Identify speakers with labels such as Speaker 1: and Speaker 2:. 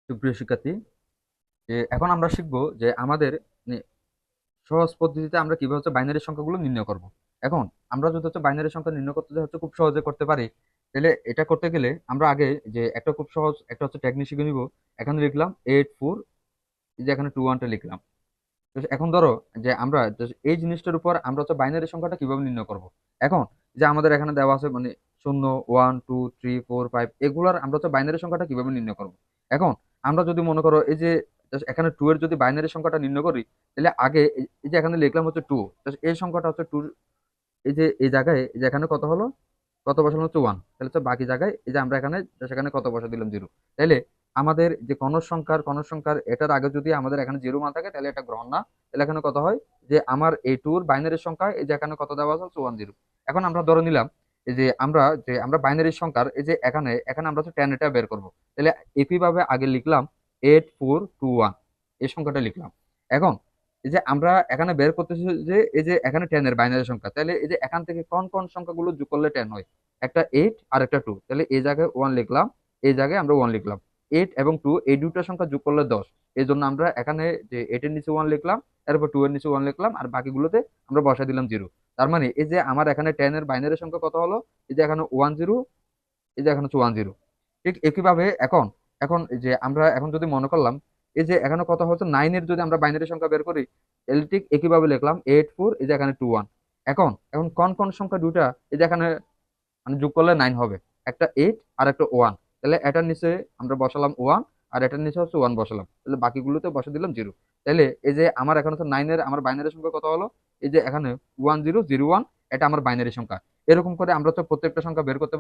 Speaker 1: সুপ্রিয় শিক্ষার্থী, এখন আমরা শিখব যে আমাদের মানে সহজ পদ্ধতিতে আমরা কিভাবে বাইনারি সংখ্যাগুলো নির্ণয় করব। এখন আমরা যদি বাইনারি সংখ্যা নির্ণয় করতে যে খুব সহজে করতে পারি, তাহলে এটা করতে গেলে আমরা আগে যে একটা খুব সহজ একটা টেকনিক শিখে নিব। এখানে লিখলাম 8 4, এই যে এখানে 2 1টা লিখলাম। তো এখন ধরো যে আমরা এই জিনিসটার উপর আমরা বাইনারি সংখ্যাটা কিভাবে নির্ণয় করব। এখন যে আমাদের এখানে দেওয়া আছে 0 1 2 3 4 5, এগুলার আমরা বাইনারি সংখ্যাটা কিভাবে নির্ণয় করব। এখন আমরা যদি মনে করো এই যে এখানে 2 এর যদি বাইনারি সংখ্যাটা নির্ণয় করি, তাহলে আগে এই যে এখানে লিখলাম 2, এই সংখ্যাটা 2, এই যে এই জায়গায় এই যে এখানে কত হলো, কত বসানো 1, তাহলে বাকি জায়গায় এই যে আমরা এখানে সেখানে কত বসা দিলাম 0। তাহলে আমাদের যে কনক সংখ্যার এটার আগে যদি আমাদের এখানে 0 মান থাকে, তাহলে এটা গ্রহণ না। তাহলে এখানে কত হয়, যে আমার এই টুর বাইনারি সংখ্যা এই যে এখানে কত দেওয়া আছে 1 0। এখন আমরা ধরে নিলাম এই যে আমরা বাইনারি সংখ্যার এই যে এখানে এখানে আমরা 10 এটা বের করব। তাহলে একইভাবে আগে লিখলাম 8 4 2 1, এই সংখ্যাটা লিখলাম। এখন এই যে আমরা এখানে বের করতেছি যে এই যে এখানে 10 এর বাইনারি সংখ্যা, তাহলে এই যে এখান থেকে কোন কোন সংখ্যাগুলো যোগ করলে 10 হয়, একটা 8 আর একটা 2, তাহলে এই জায়গায় 1 লিখলাম, এই জায়গায় আমরা 1 লিখলাম। 8 এবং 2 এই দুটো সংখ্যা যোগ করলে 10, এই জন্য আমরা এখানে যে 8 এর নিচে 1 লিখলাম, এরপর 2 এর নিচে 1 লিখলাম, আর বাকিগুলোতে আমরা বসাই দিলাম 0। তার মানে এই যে আমার এখানে 10 এর বাইনারি সংখ্যা কত হলো, এই যে এখানে 1 0, এই যে এখানে হচ্ছে 1 0। ঠিক একইভাবে এখন এখন এই যে আমরা এখন যদি মনে করলাম এই যে এখানে কত হচ্ছে 9 এর যদি আমরা বাইনারি সংখ্যা বের করি, তাহলে ঠিক একইভাবে লিখলাম 8 4, এই যে এখানে 2 1। এখন এখন কোন কোন সংখ্যা দুটা এই যে এখানে মানে যোগ করলে 9 হবে, একটা 8 আর একটা 1, তাহলে এটার নিচে আমরা বসালাম 1, আর এটার নিচে হচ্ছে 1 বসালাম, তাহলে বাকিগুলোতে বসে দিলাম 0। তাহলে এই যে আমার এখন হচ্ছে 9 এর আমার বাইনারি সংখ্যা কত হলো, এই যে এখানে 1 0 0 1, এটা আমার বাইনারি সংখ্যা। এরকম করে আমরা তো প্রত্যেকটা সংখ্যা বের করতে পারি।